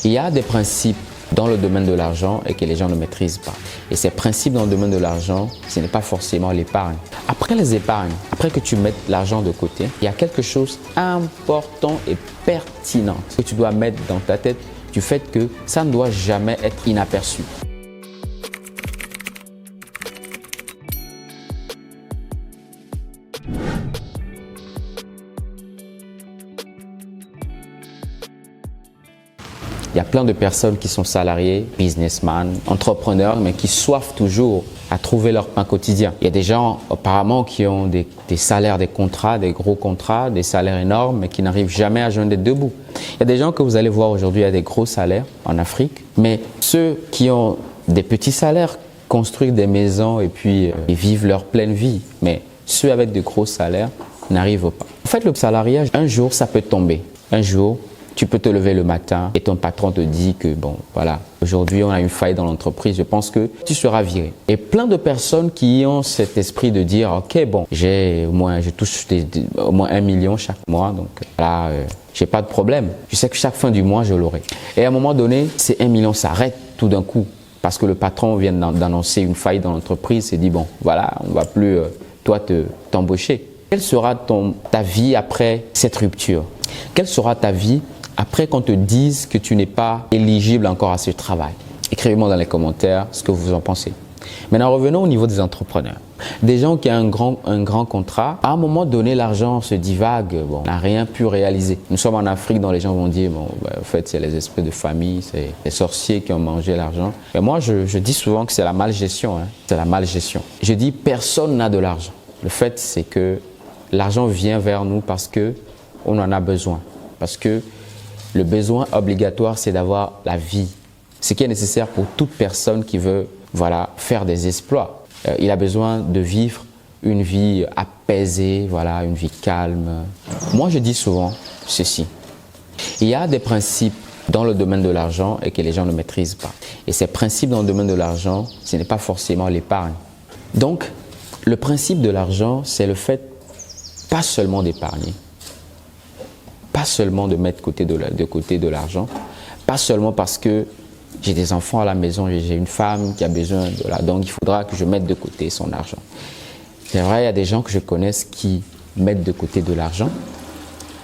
Il y a des principes dans le domaine de l'argent et que les gens ne maîtrisent pas. Et ces principes dans le domaine de l'argent, ce n'est pas forcément l'épargne. Après les épargnes, après que tu mettes l'argent de côté, il y a quelque chose d'important et pertinent que tu dois mettre dans ta tête du fait que ça ne doit jamais être inaperçu. Il y a plein de personnes qui sont salariées, businessmen, entrepreneurs, mais qui soifent toujours à trouver leur pain quotidien. Il y a des gens apparemment qui ont des salaires, des contrats, des gros contrats, des salaires énormes, mais qui n'arrivent jamais à joindre les deux bouts. Il y a des gens que vous allez voir aujourd'hui à des gros salaires en Afrique, mais ceux qui ont des petits salaires construisent des maisons et puis ils vivent leur pleine vie. Mais ceux avec de gros salaires n'arrivent pas. En fait, le salariat, un jour, ça peut tomber. Un jour, tu peux te lever le matin et ton patron te dit que bon, voilà, aujourd'hui on a une faille dans l'entreprise, je pense que tu seras viré. Et plein de personnes qui ont cet esprit de dire, ok, bon, je touche au moins 1 million chaque mois, donc là, j'ai pas de problème. Je sais que chaque fin du mois, je l'aurai. Et à un moment donné, ces 1 million s'arrêtent tout d'un coup parce que le patron vient d'annoncer une faille dans l'entreprise et dit, bon, voilà, on va plus, toi, t'embaucher. Quelle sera ta vie après cette rupture? Quelle sera ta vie après qu'on te dise que tu n'es pas éligible encore à ce travail? Écrivez-moi dans les commentaires ce que vous en pensez. Maintenant, revenons au niveau des entrepreneurs. Des gens qui ont un grand contrat, à un moment donné, l'argent se divague, bon, on n'a rien pu réaliser. Nous sommes en Afrique dont les gens vont dire, bon, en fait, c'est les esprits de famille, c'est les sorciers qui ont mangé l'argent. Mais moi, je dis souvent que c'est la malgestion, hein. C'est la malgestion. Je dis, personne n'a de l'argent. Le fait, c'est que l'argent vient vers nous parce qu'on en a besoin. Parce que le besoin obligatoire, c'est d'avoir la vie. Ce qui est nécessaire pour toute personne qui veut faire des exploits. Il a besoin de vivre une vie apaisée, une vie calme. Moi, je dis souvent ceci. Il y a des principes dans le domaine de l'argent et que les gens ne maîtrisent pas. Et ces principes dans le domaine de l'argent, ce n'est pas forcément l'épargne. Donc, le principe de l'argent, c'est le fait pas seulement d'épargner, pas seulement de mettre de côté de l'argent, pas seulement parce que j'ai des enfants à la maison, j'ai une femme qui a besoin de là, donc il faudra que je mette de côté son argent. C'est vrai, il y a des gens que je connais qui mettent de côté de l'argent,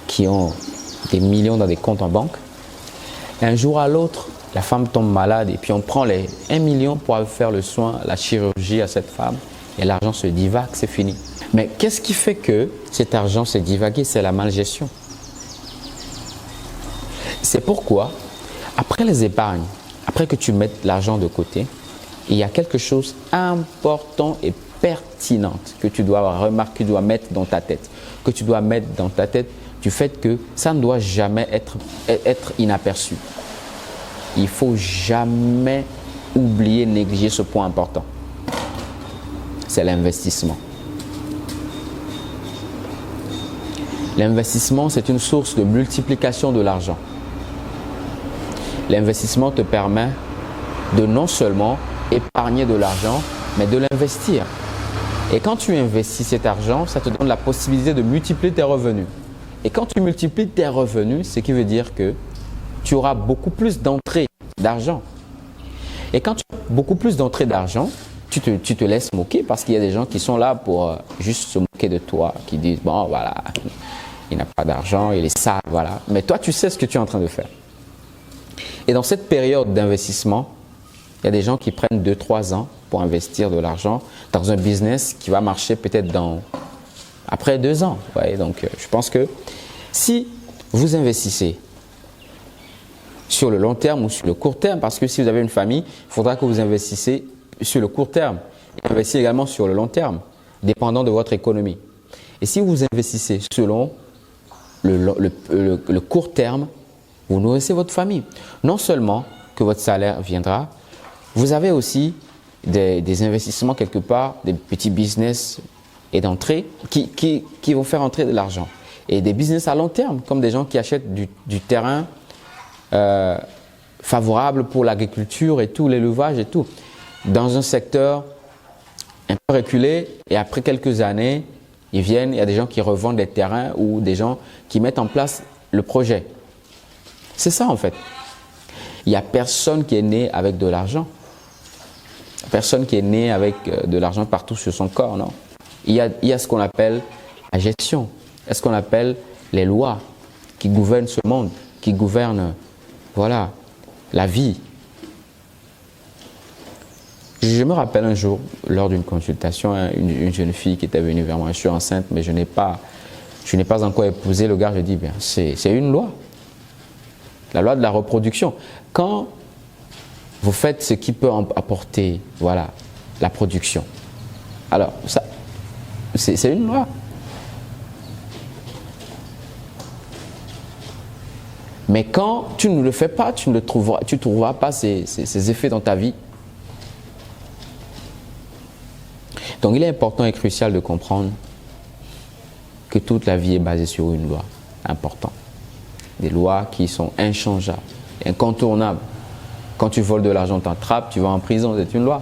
qui ont des millions dans des comptes en banque. Et un jour à l'autre, la femme tombe malade et puis on prend les 1 million pour faire le soin, la chirurgie à cette femme et l'argent se divague, c'est fini. Mais qu'est-ce qui fait que cet argent s'est divagué? C'est la malgestion. C'est pourquoi, après les épargnes, après que tu mettes l'argent de côté, il y a quelque chose d'important et pertinent que tu dois remarquer, que tu dois mettre dans ta tête. Que tu dois mettre dans ta tête du fait que ça ne doit jamais être inaperçu. Il ne faut jamais oublier, négliger ce point important. C'est l'investissement. L'investissement, c'est une source de multiplication de l'argent. L'investissement te permet de non seulement épargner de l'argent, mais de l'investir. Et quand tu investis cet argent, ça te donne la possibilité de multiplier tes revenus. Et quand tu multiplies tes revenus, ce qui veut dire que tu auras beaucoup plus d'entrées d'argent. Et quand tu as beaucoup plus d'entrées d'argent, tu te laisses moquer parce qu'il y a des gens qui sont là pour juste se moquer de toi, qui disent, bon voilà, il n'a pas d'argent, il est sale, voilà. Mais toi, tu sais ce que tu es en train de faire. Et dans cette période d'investissement, il y a des gens qui prennent 2-3 ans pour investir de l'argent dans un business qui va marcher peut-être après 2 ans. Ouais, donc, je pense que si vous investissez sur le long terme ou sur le court terme, parce que si vous avez une famille, il faudra que vous investissiez sur le court terme et investissez également sur le long terme, dépendant de votre économie. Et si vous investissez selon le court terme, vous nourrissez votre famille. Non seulement que votre salaire viendra, vous avez aussi des investissements quelque part, des petits business et d'entrée qui vont faire entrer de l'argent. Et des business à long terme, comme des gens qui achètent du terrain favorable pour l'agriculture et tout, l'élevage et tout, dans un secteur un peu reculé. Et après quelques années, il y a des gens qui revendent des terrains ou des gens qui mettent en place le projet. C'est ça en fait. Il n'y a personne qui est né avec de l'argent. Personne qui est né avec de l'argent partout sur son corps, non. Il y a ce qu'on appelle la gestion, il y a ce qu'on appelle les lois qui gouvernent ce monde, qui gouvernent, voilà, la vie. Je me rappelle un jour, lors d'une consultation, une jeune fille qui était venue vers moi. Je suis enceinte, mais je n'ai pas encore épousé. Le gars, je dis, bien, c'est une loi. La loi de la reproduction. Quand vous faites ce qui peut apporter, voilà, la production, alors, ça, c'est une loi. Mais quand tu ne le fais pas, tu ne trouveras pas ces effets dans ta vie. Donc il est important et crucial de comprendre que toute la vie est basée sur une loi. Important. Des lois qui sont inchangeables, incontournables. Quand tu voles de l'argent, tu attrapes, tu vas en prison, c'est une loi.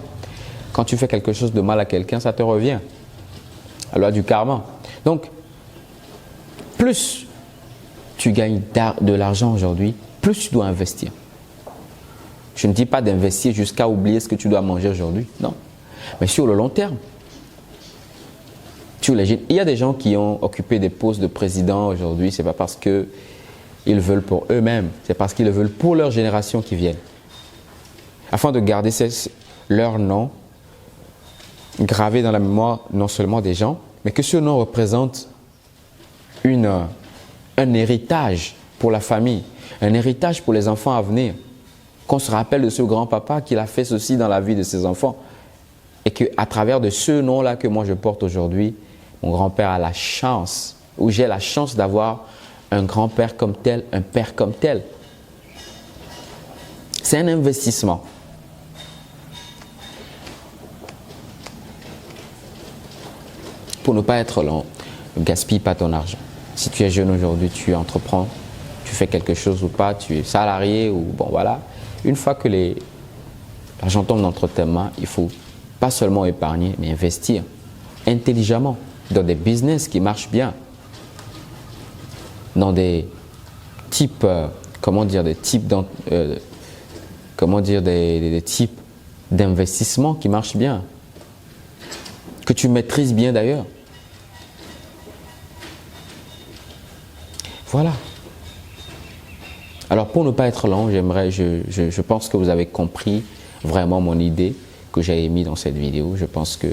Quand tu fais quelque chose de mal à quelqu'un, ça te revient. La loi du karma. Donc, plus tu gagnes de l'argent aujourd'hui, plus tu dois investir. Je ne dis pas d'investir jusqu'à oublier ce que tu dois manger aujourd'hui, non. Mais sur le long terme. Il y a des gens qui ont occupé des postes de président aujourd'hui, ce n'est pas parce qu'ils veulent pour eux-mêmes, c'est parce qu'ils le veulent pour leur génération qui viennent. Afin de garder leur nom gravé dans la mémoire non seulement des gens, mais que ce nom représente un héritage pour la famille, un héritage pour les enfants à venir. Qu'on se rappelle de ce grand-papa qui a fait ceci dans la vie de ses enfants. Et qu'à travers de ce nom-là que moi je porte aujourd'hui, mon grand-père a la chance, ou j'ai la chance d'avoir un grand-père comme tel, un père comme tel. C'est un investissement. Pour ne pas être long, ne gaspille pas ton argent. Si tu es jeune aujourd'hui, tu entreprends, tu fais quelque chose ou pas, tu es salarié ou bon voilà. Une fois que l'argent tombe dans tes mains, il faut pas seulement épargner, mais investir intelligemment dans des business qui marchent bien, dans des types, des types d'investissements qui marchent bien, que tu maîtrises bien d'ailleurs. Voilà. Alors pour ne pas être long, je pense que vous avez compris vraiment mon idée que j'ai émise dans cette vidéo. Je pense que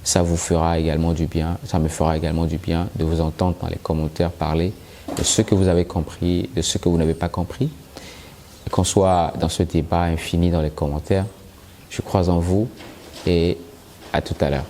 ça vous fera également du bien, ça me fera également du bien de vous entendre dans les commentaires parler de ce que vous avez compris, de ce que vous n'avez pas compris. Qu'on soit dans ce débat infini dans les commentaires. Je crois en vous et à tout à l'heure.